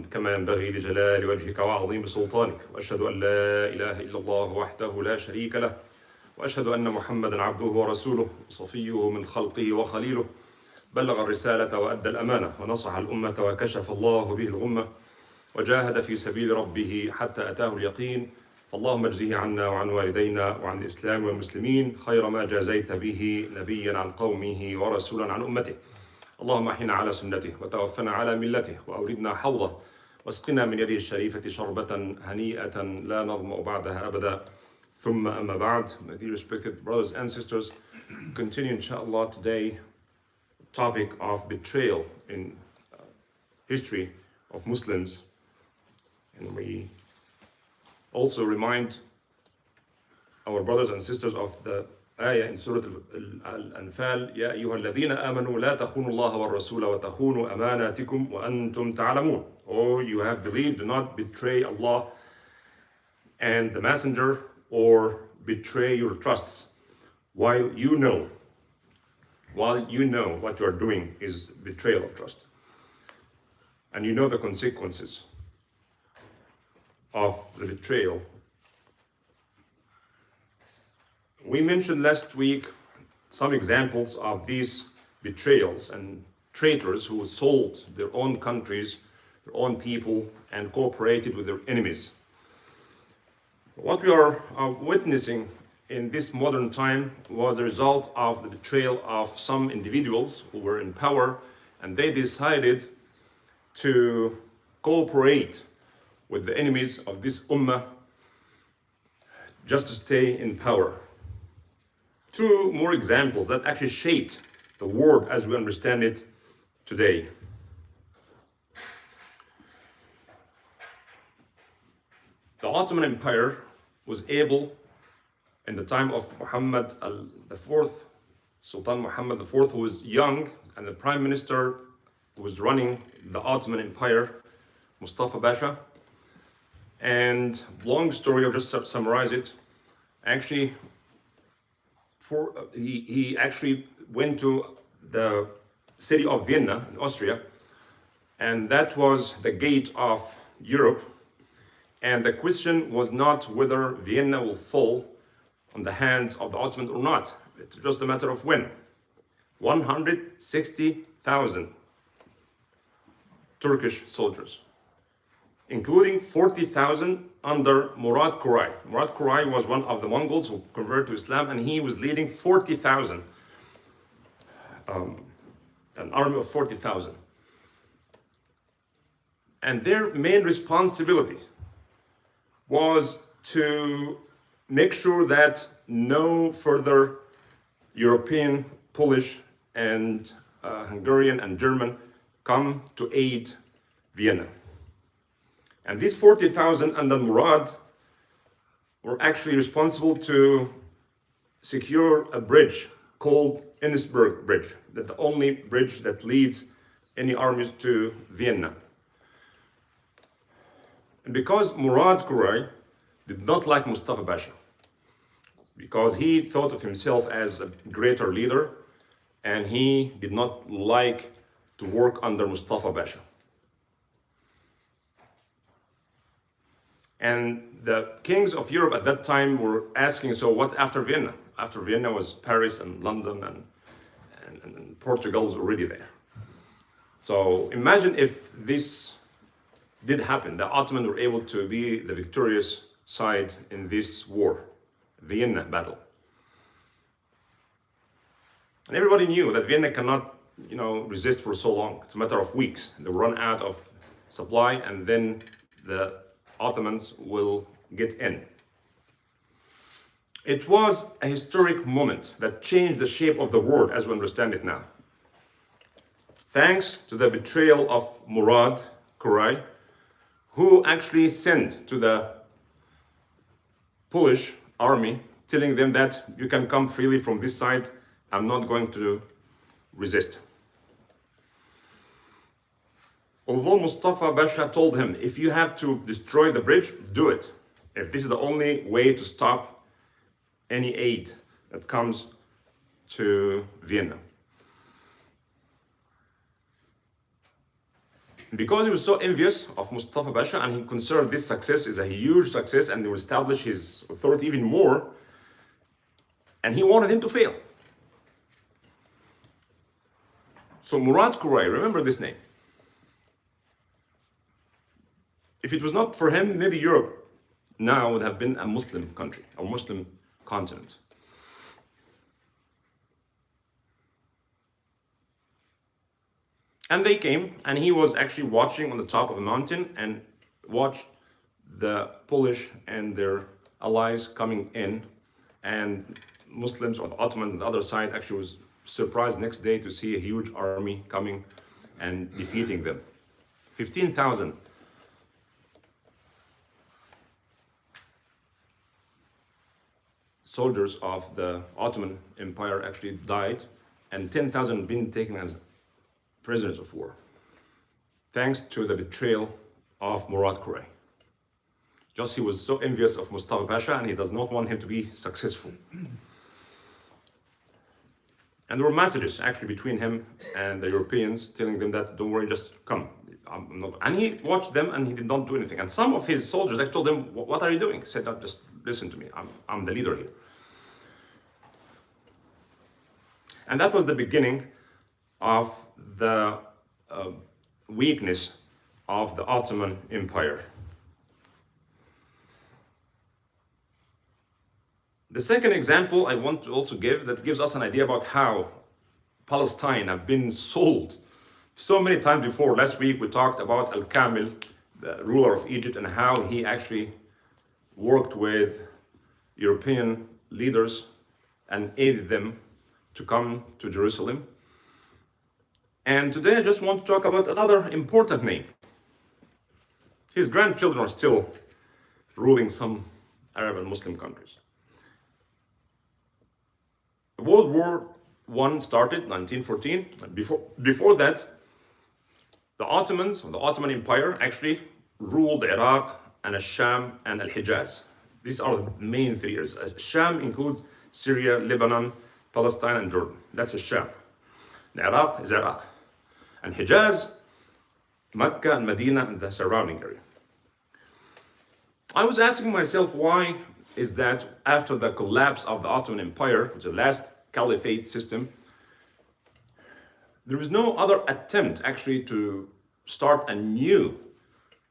كما ينبغي لجلال وجهك وعظيم سلطانك، وأشهد أن لا إله إلا الله وحده لا شريك له، وأشهد أن محمدا عبده ورسوله صفيه من خلقه وخليله، بلغ الرسالة وأدى الأمانة ونصح الأمة وكشف الله به الغمة وجاهد في سبيل ربه حتى أتاه اليقين. اللهم اجزه عنا وعن والدينا وعن الإسلام والمسلمين خير ما جازيت به نبيا عن قومه ورسولا عن أمته. اللهم احينا على سنته وتوفنا على ملته وأوردنا حوضه واسقنا من يده الشريفة شربة هنيئة لا نظمأ بعدها أبدا. ثم أما بعد. My dear respected brothers and sisters, continue inshallah today topic of betrayal in history of Muslims, and we also remind our brothers and sisters of the ayah in Surah Al-Anfal, يا أيها الذين آمنوا لا تخونوا الله والرسول وتخونوا أماناتكم وأنتم تعلمون. Oh, you have believed, do not betray Allah and the Messenger or betray your trusts while you know what you are doing is betrayal of trust, and you know the consequences of the betrayal. We mentioned last week some examples of these betrayals and traitors who sold their own countries, their own people, and cooperated with their enemies. What we are witnessing in this modern time was a result of the betrayal of some individuals who were in power, and they decided to cooperate with the enemies of this ummah just to stay in power. Two more examples that actually shaped the world as we understand it today. The Ottoman Empire was able, in the time of Muhammad IV, Sultan Muhammad IV, who was young, and the prime minister who was running the Ottoman Empire, Mustafa Pasha. And long story, I'll just summarize it. Actually, he actually went to the city of Vienna in Austria, and that was the gate of Europe. And the question was not whether Vienna will fall on the hands of the Ottomans or not. It's just a matter of when. 160,000 Turkish soldiers, including 40,000 under Murad Kuray. Murad Kuray was one of the Mongols who converted to Islam, and he was leading 40,000, an army of 40,000. And their main responsibility was to make sure that no further European, Polish, and Hungarian and German come to aid Vienna. And these 40,000 under Murad were actually responsible to secure a bridge called Innsbruck Bridge, the only bridge that leads any armies to Vienna. And because Murad Kuray did not like Mustafa Pasha, because he thought of himself as a greater leader, and he did not like to work under Mustafa Pasha. And the kings of Europe at that time were asking, so what's after Vienna? After Vienna was Paris and London, and Portugal was already there. So imagine if this did happen, the Ottomans were able to be the victorious side in this war, Vienna battle. And everybody knew that Vienna cannot, resist for so long. It's a matter of weeks. They run out of supply, and then the Ottomans will get in. It was a historic moment that changed the shape of the world as we understand it now. Thanks to the betrayal of Murad Kuray, who actually sent to the Polish army, telling them that you can come freely from this side, I'm not going to resist. Although Mustafa Pasha told him, if you have to destroy the bridge, do it. If this is the only way to stop any aid that comes to Vienna. Because he was so envious of Mustafa Pasha and he considered this success is a huge success and it will establish his authority even more, and he wanted him to fail. So Murad Quray, remember this name. If it was not for him, maybe Europe now would have been a Muslim country, a Muslim continent. And they came, and he was actually watching on the top of a mountain and watched the Polish and their allies coming in, and Muslims or the Ottomans on the other side actually was surprised next day to see a huge army coming and defeating them. 15,000. Soldiers of the Ottoman Empire actually died, and 10,000 been taken as prisoners of war, thanks to the betrayal of Murad Quray. Just he was so envious of Mustafa Pasha and he does not want him to be successful. And there were messages actually between him and the Europeans telling them that, don't worry, just come. I'm not. And he watched them and he did not do anything. And some of his soldiers actually told him, what are you doing? He said, just listen to me, I'm the leader here. And that was the beginning of the weakness of the Ottoman Empire. The second example I want to also give that gives us an idea about how Palestine have been sold so many times before. Last week we talked about Al-Kamil, the ruler of Egypt, and how he actually worked with European leaders and aided them to come to Jerusalem. And today I just want to talk about another important name. His grandchildren are still ruling some Arab and Muslim countries. World War I started 1914. Before that, the Ottomans, or the Ottoman Empire, actually ruled Iraq and Sham and Al-Hijaz. These are the main three areas. Sham includes Syria, Lebanon, Palestine, and Jordan. That's Sham. Iraq is Iraq. And Hijaz, Mecca and Medina and the surrounding area. I was asking myself, why is that after the collapse of the Ottoman Empire, which is the last caliphate system, there was no other attempt actually to start a new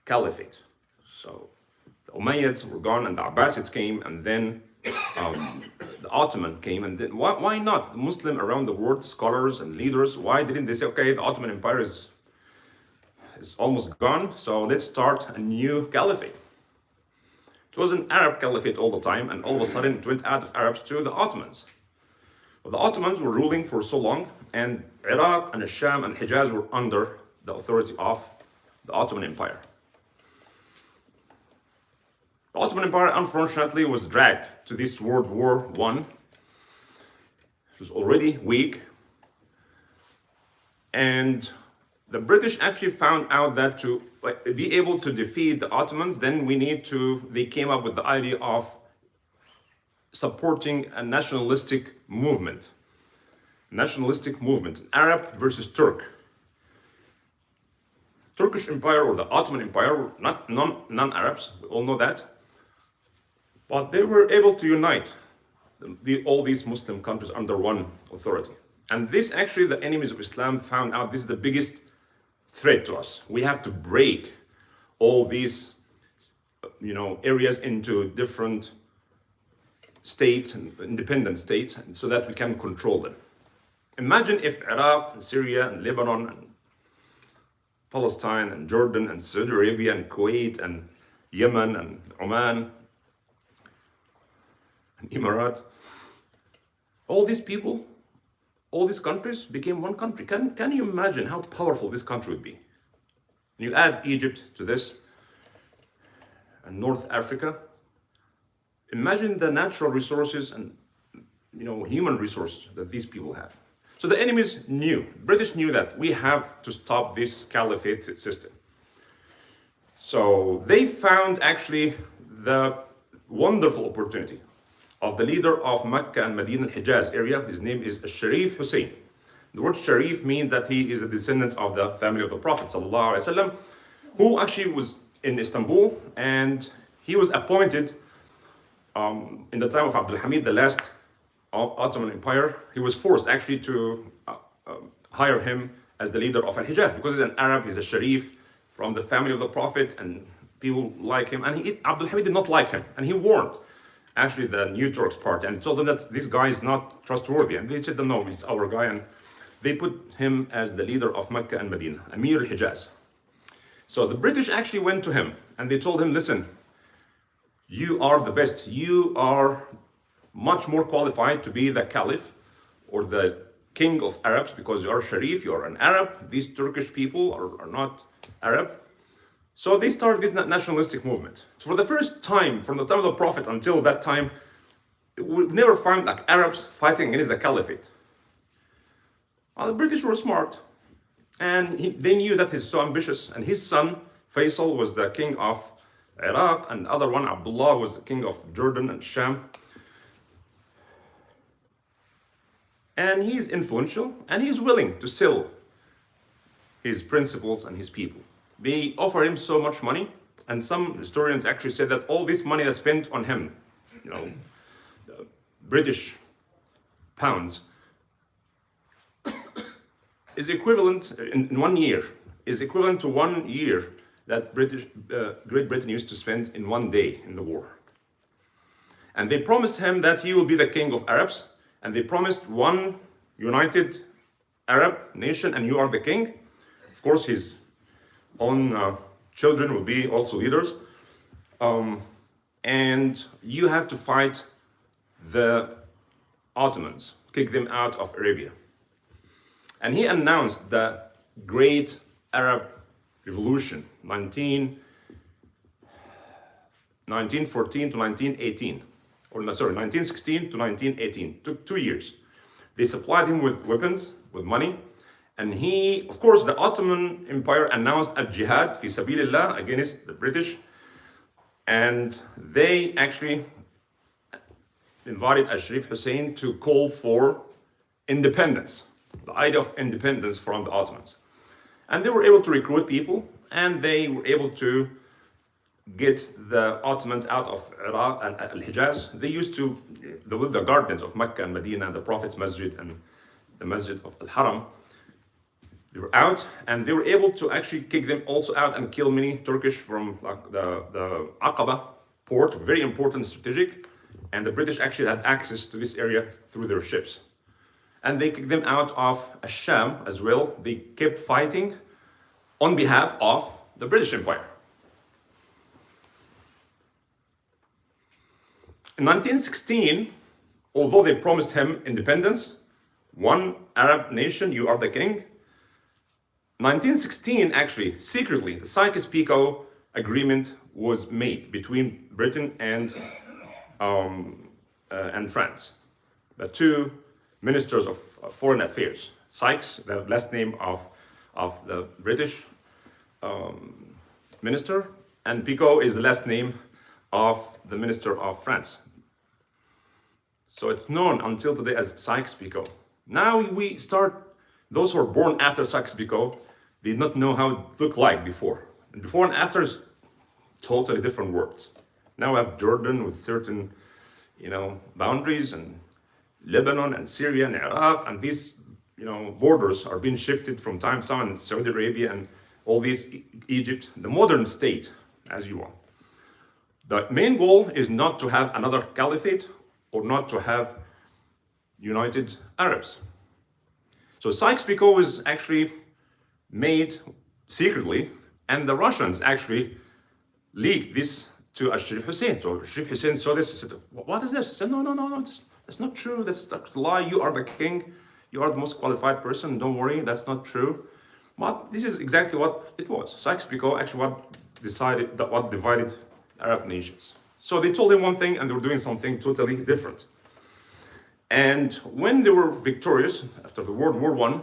caliphate. So the Umayyads were gone and the Abbasids came, and then the Ottoman came, and then why not? The Muslim around the world, scholars and leaders, why didn't they say, okay, the Ottoman Empire is almost gone, so let's start a new caliphate. It was an Arab caliphate all the time, and all of a sudden it went out of Arabs to the Ottomans. Well, the Ottomans were ruling for so long, and Iraq and Sham and Hijaz were under the authority of the Ottoman Empire. The Ottoman Empire, unfortunately, was dragged to this World War I. It was already weak. And the British actually found out that to be able to defeat the Ottomans, then they came up with the idea of supporting a nationalistic movement. Arab versus Turk. Turkish Empire or the Ottoman Empire were not non-Arabs, we all know that. But they were able to unite all these Muslim countries under one authority. And this actually, the enemies of Islam found out this is the biggest threat to us. We have to break all these, areas into different states and independent states so that we can control them. Imagine if Iraq and Syria and Lebanon and Palestine and Jordan and Saudi Arabia and Kuwait and Yemen and Oman and Emirates, all these people, all these countries became one country. Can you imagine how powerful this country would be? You add Egypt to this and North Africa. Imagine the natural resources and human resources that these people have. So the enemies British knew that we have to stop this caliphate system. So they found actually the wonderful opportunity of the leader of Mecca and Medina Hijaz area. His name is Sharif Hussein. The word Sharif means that he is a descendant of the family of the Prophet ﷺ, who actually was in Istanbul, and he was appointed in the time of Abdul Hamid, the last Ottoman Empire. He was forced actually to hire him as the leader of Al-Hijaz, because he's an Arab, he's a Sharif from the family of the Prophet, and people like him. And Abdul Hamid did not like him, and he warned actually the New Turks party and told them that this guy is not trustworthy. And they said, no, he's our guy. And they put him as the leader of Mecca and Medina, Amir al-Hijaz. So the British actually went to him and they told him, listen, you are the best. You are much more qualified to be the caliph or the king of Arabs, because you are Sharif, you are an Arab. These Turkish people are not Arab. So they started this nationalistic movement. So for the first time, from the time of the Prophet until that time, we've never found like Arabs fighting against the caliphate. Well, the British were smart, and they knew that he's so ambitious. And his son Faisal was the king of Iraq, and the other one, Abdullah, was the king of Jordan and Sham. And he's influential, and he's willing to sell his principles and his people. They offer him so much money, and some historians actually said that all this money that's spent on him, British pounds, is equivalent in 1 year, is equivalent to 1 year that Great Britain used to spend in 1 day in the war. And they promised him that he will be the king of Arabs, and they promised one united Arab nation, and you are the king. Of course, his own children will be also leaders. And you have to fight the Ottomans, kick them out of Arabia. And he announced the Great Arab Revolution, 1914 to 1918. 1916 to 1918. Took 2 years. They supplied him with weapons, with money, and he, of course, the Ottoman Empire announced a jihad fi sabilillah against the British, and they actually invited Sharif Hussein to call for independence, the idea of independence from the Ottomans. And they were able to recruit people, and they were able to get the Ottomans out of Iraq and Al-Hijaz. They used to, with the gardens of Mecca and Medina and the Prophet's Masjid and the Masjid of Al-Haram, they were out, and they were able to actually kick them also out and kill many Turkish from the Aqaba port, very important strategic, and the British actually had access to this area through their ships. And they kicked them out of Sham as well. They kept fighting on behalf of the British Empire. In 1916, although they promised him independence, one Arab nation, you are the king. 1916, actually, secretly, the Sykes-Picot Agreement was made between Britain and France. The two ministers of foreign affairs. Sykes, the last name of the British minister, and Picot is the last name of the minister of France. So it's known until today as Sykes-Picot. Now we start, those who were born after Sykes-Picot did not know how it looked like before. And before and after is totally different worlds. Now we have Jordan with certain, boundaries, and Lebanon and Syria and Iraq, and these, borders are being shifted from time to time in Saudi Arabia and all these, Egypt, the modern state, as you want. The main goal is not to have another caliphate or not to have united Arabs. So Sykes-Picot was actually made secretly, and the Russians actually leaked this to Sharif Hussein. So Sharif Hussein saw this and said, what is this? He said, no, that's not true. That's a lie. You are the king. You are the most qualified person. Don't worry, that's not true. But this is exactly what it was. Sykes-Picot actually what divided Arab nations. So they told him one thing and they were doing something totally different. And when they were victorious after the World War I,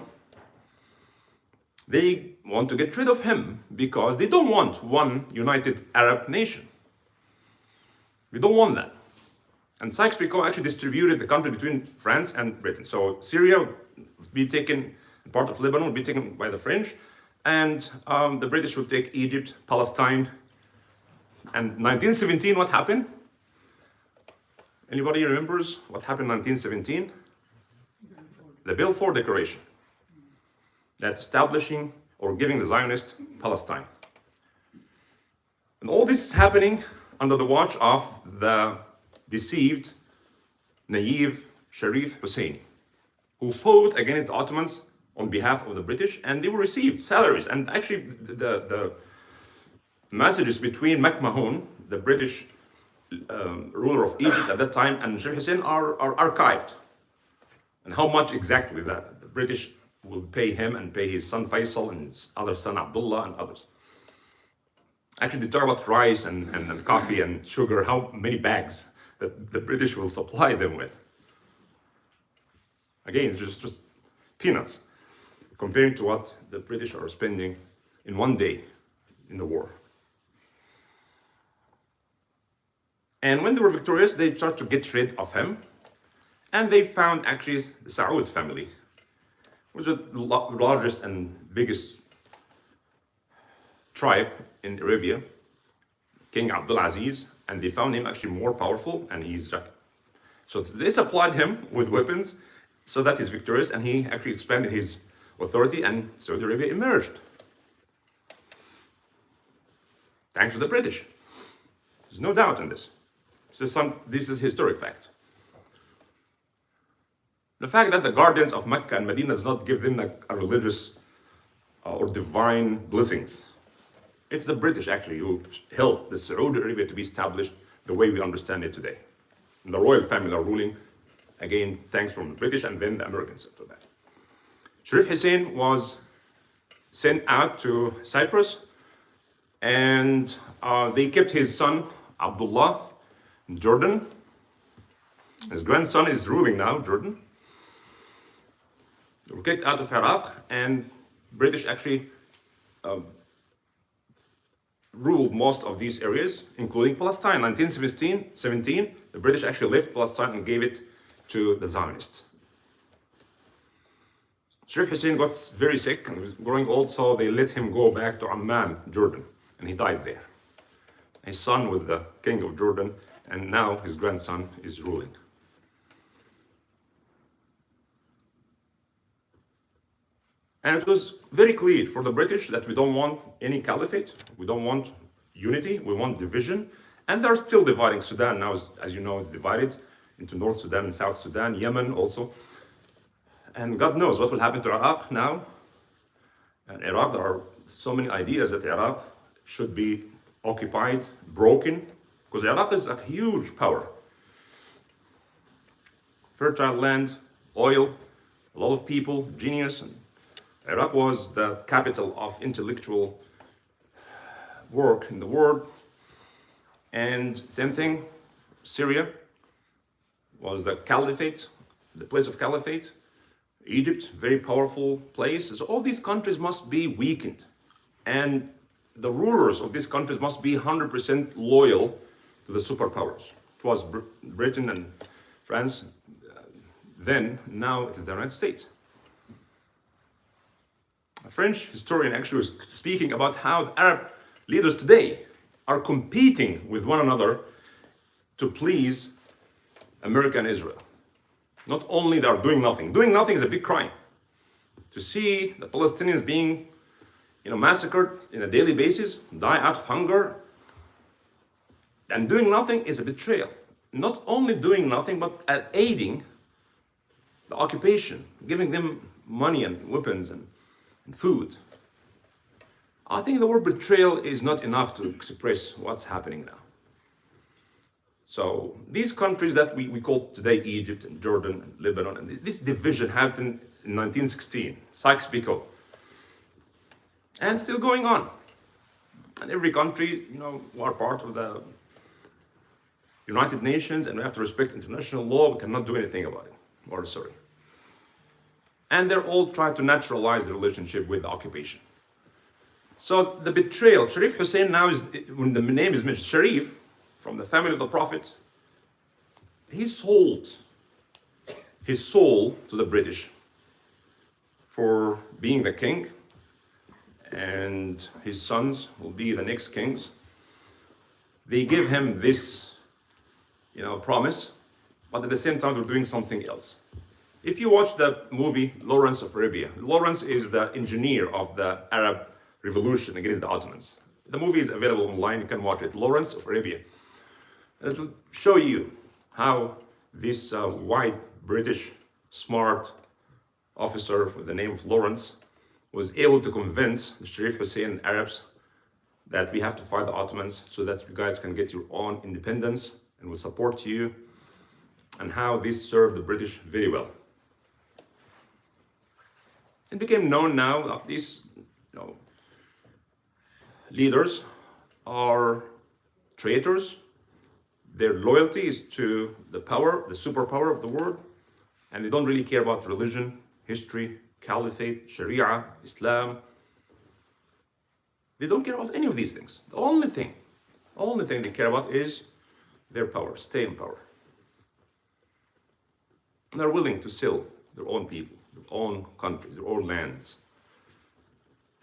they want to get rid of him because they don't want one united Arab nation. We don't want that. And Sykes-Picot actually distributed the country between France and Britain. So Syria, be taken, part of Lebanon would be taken by the French, and the British would take Egypt, Palestine. And 1917, what happened? Anybody remembers what happened in 1917? The Balfour Declaration, that establishing or giving the Zionist Palestine. And all this is happening under the watch of the deceived, naive Sharif Hussein, who fought against the Ottomans on behalf of the British, and they will receive salaries. And actually, the messages between McMahon, the British ruler of Egypt at that time, and Sharif Hussein are archived. And how much exactly that the British will pay him and pay his son Faisal and his other son Abdullah and others. Actually, they talk about rice and coffee and sugar, how many bags that the British will supply them with. Again, it's just peanuts comparing to what the British are spending in one day in the war. And when they were victorious, they tried to get rid of him. And they found actually the Saud family, which is the largest and biggest tribe in Arabia, King Abdulaziz, and they found him actually more powerful, and he's so they supplied him with weapons so that he's victorious, and he actually expanded his authority, and Saudi Arabia emerged. Thanks to the British. There's no doubt in this. This is historic fact. The fact that the guardians of Mecca and Medina does not give them like a religious or divine blessings. It's the British actually who helped the Saudi Arabia to be established the way we understand it today. And the royal family are ruling, again, thanks from the British and then the Americans after that. Sharif Hussein was sent out to Cyprus, and they kept his son Abdullah in Jordan. His grandson is ruling now, Jordan. They were kicked out of Iraq, and British actually ruled most of these areas, including Palestine. 1917, the British actually left Palestine and gave it to the Zionists. Sharif Hussein got very sick and was growing old, so they let him go back to Amman, Jordan, and he died there. His son was the king of Jordan, and now his grandson is ruling. And it was very clear for the British that we don't want any caliphate, we don't want unity, we want division. And they're still dividing. Sudan now, as you know, is divided into North Sudan and South Sudan, Yemen also. And God knows what will happen to Iraq now. And Iraq, there are so many ideas that Iraq should be occupied, broken, because Iraq is a huge power. Fertile land, oil, a lot of people, genius. And Iraq was the capital of intellectual work in the world. And same thing, Syria was the caliphate, the place of caliphate. Egypt, very powerful place. So all these countries must be weakened. And the rulers of these countries must be 100% loyal to the superpowers. It was Britain and France then, now it is the United States. A French historian actually was speaking about how the Arab leaders today are competing with one another to please America and Israel. Not only they are doing nothing. Doing nothing is a big crime. To see the Palestinians being, massacred on a daily basis, die out of hunger, and doing nothing is a betrayal. Not only doing nothing, but aiding the occupation, giving them money and weapons and food. I think the word betrayal is not enough to express what's happening now. So these countries that we call today Egypt and Jordan and Lebanon, and this division happened in 1916, Sykes-Picot, and still going on. And every country, we are part of the United Nations, and we have to respect international law. We cannot do anything about it. Or sorry. And they're all trying to naturalize the relationship with the occupation. So the betrayal, Sharif Hussein now is, when the name is mentioned, Sharif, from the family of the Prophet, he sold his soul to the British. for being the king, and his sons will be the next kings. They give him this, promise, but at the same time they're doing something else. If you watch the movie Lawrence of Arabia, Lawrence is the engineer of the Arab Revolution against the Ottomans. The movie is available online, you can watch it, Lawrence of Arabia. It will show you how this white British smart officer with the name of Lawrence was able to convince the Sharif Hussein Arabs that we have to fight the Ottomans so that you guys can get your own independence and will support you, and how this served the British very well. It became known now that these leaders are traitors. Their loyalty is to the power, the superpower of the world, and they don't really care about religion, history, caliphate, Sharia, Islam. They don't care about any of these things. The only thing they care about is their power, stay in power. And they're willing to sell their own people, their own countries, their own lands.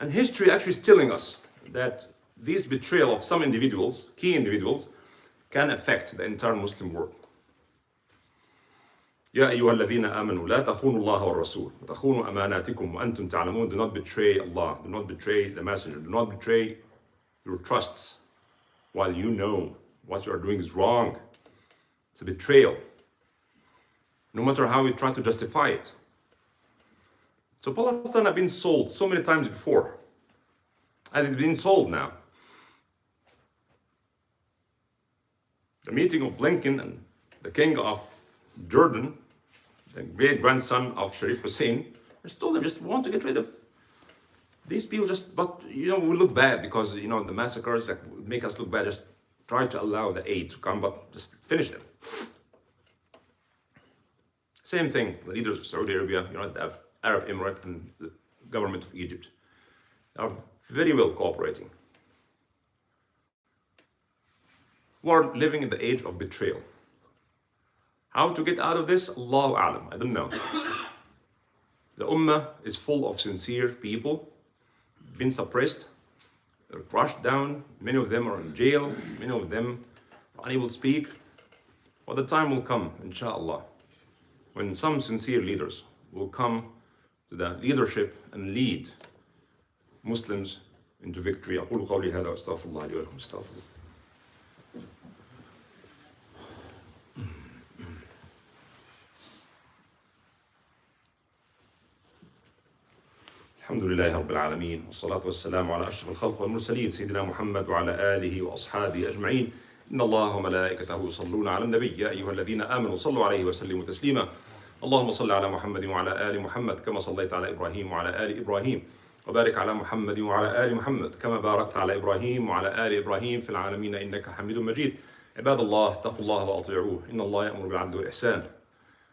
And history actually is telling us that this betrayal of some individuals, key individuals, can affect the entire Muslim world. يا أيها الذين آمنوا لا تخونوا الله والرسول وتخونوا أماناتكم وأنتم تعلمون. Do not betray Allah, do not betray the messenger, do not betray your trusts while you know what you are doing is wrong. It's a betrayal, no matter how we try to justify it. So Palestine has been sold so many times before, as it's been sold now. The meeting of Blinken and the king of Jordan, the great grandson of Sharif Hussein, just told them, just want to get rid of these people, but we look bad because the massacres that make us look bad. Just try to allow the aid to come, but just finish them. Same thing, the leaders of Saudi Arabia, the Arab Emirate and the government of Egypt are very well cooperating. We are living in the age of betrayal. How to get out of this? Allahu A'lam, I don't know. The Ummah is full of sincere people, been suppressed, they're crushed down, many of them are in jail, many of them are unable to speak. But the time will come, inshallah, when some sincere leaders will come to the leadership and lead Muslims into victory. أقول قولي هذا وأستغفر الله لي ولكم. استغفر. الحمد لله رب العالمين والصلاة والسلام على أشرف الخلق والمرسلين سيدنا محمد وعلى آله وأصحابه أجمعين. إن الله وملائكته يصلون على النبي يا أيها الذين آمنوا صلوا عليه وسلموا تسليما. اللهم صل على محمد وعلى آل محمد كما صليت على إبراهيم وعلى آل إبراهيم وبارك على محمد وعلى آل محمد كما باركت على إبراهيم وعلى آل إبراهيم في العالمين إنك حميد مجيد. عباد الله اتقوا الله وأطيعوه إن الله يأمر بالعدل والإحسان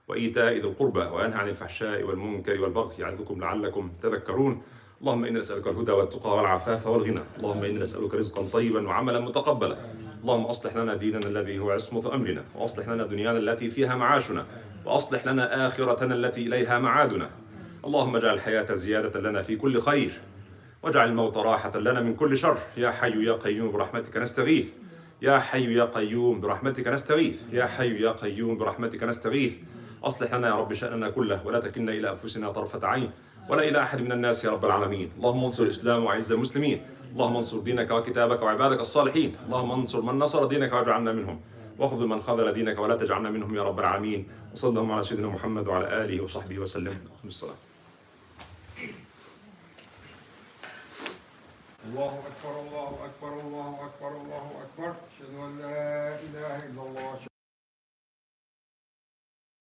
وإيتاء ذي القربى وينهى عن الفحشاء والمنكر والبغي يعظكم لعلكم تذكرون. اللهم إنا نسألك الهدى والتقى والعفاف والغنى. اللهم إنا نسألك رزقا طيبا وعملا متقبلا. اللهم أصلح لنا ديننا الذي هو عصمة أمرنا وأصلح لنا دنيانا التي فيها معاشنا وأصلح لنا آخرتنا التي إليها معادنا. اللهم اجعل الحياة زيادة لنا في كل خير واجعل الموت راحة لنا من كل شر. يا حي يا قيوم برحمتك نستغيث. يا حي يا قيوم برحمتك نستغيث. يا حي يا قيوم برحمتك نستغيث. أصلح لنا يا رب شأننا كله ولا تكلنا إلى أنفسنا طرفة عين ولا إلى أحد من الناس يا رب العالمين. اللهم انصر الإسلام وعز المسلمين. اللهم انصر دينك وكتابك وعبادك الصالحين. اللهم انصر من نصر دينك واجعلنا منهم واخذل من خذل دينك ولا تجعلنا منهم يا رب العالمين. وصلى الله على سيدنا محمد وعلى آله وصحبه وسلم. الصلاة. الله أكبر الله أكبر الله أكبر الله